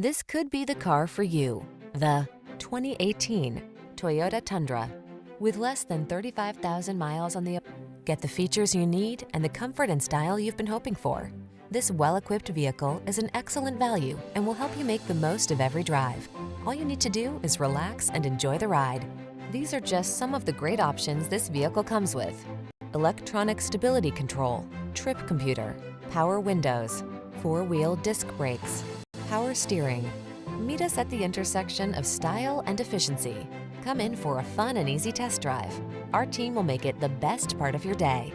This could be the car for you. The 2018 Toyota Tundra. With less than 35,000 miles on the... Get the features you need and the comfort and style you've been hoping for. This well-equipped vehicle is an excellent value and will help you make the most of every drive. All you need to do is relax and enjoy the ride. These are just some of the great options this vehicle comes with: electronic stability control, trip computer, power windows, four-wheel disc brakes, power steering. Meet us at the intersection of style and efficiency. Come in for a fun and easy test drive. Our team will make it the best part of your day.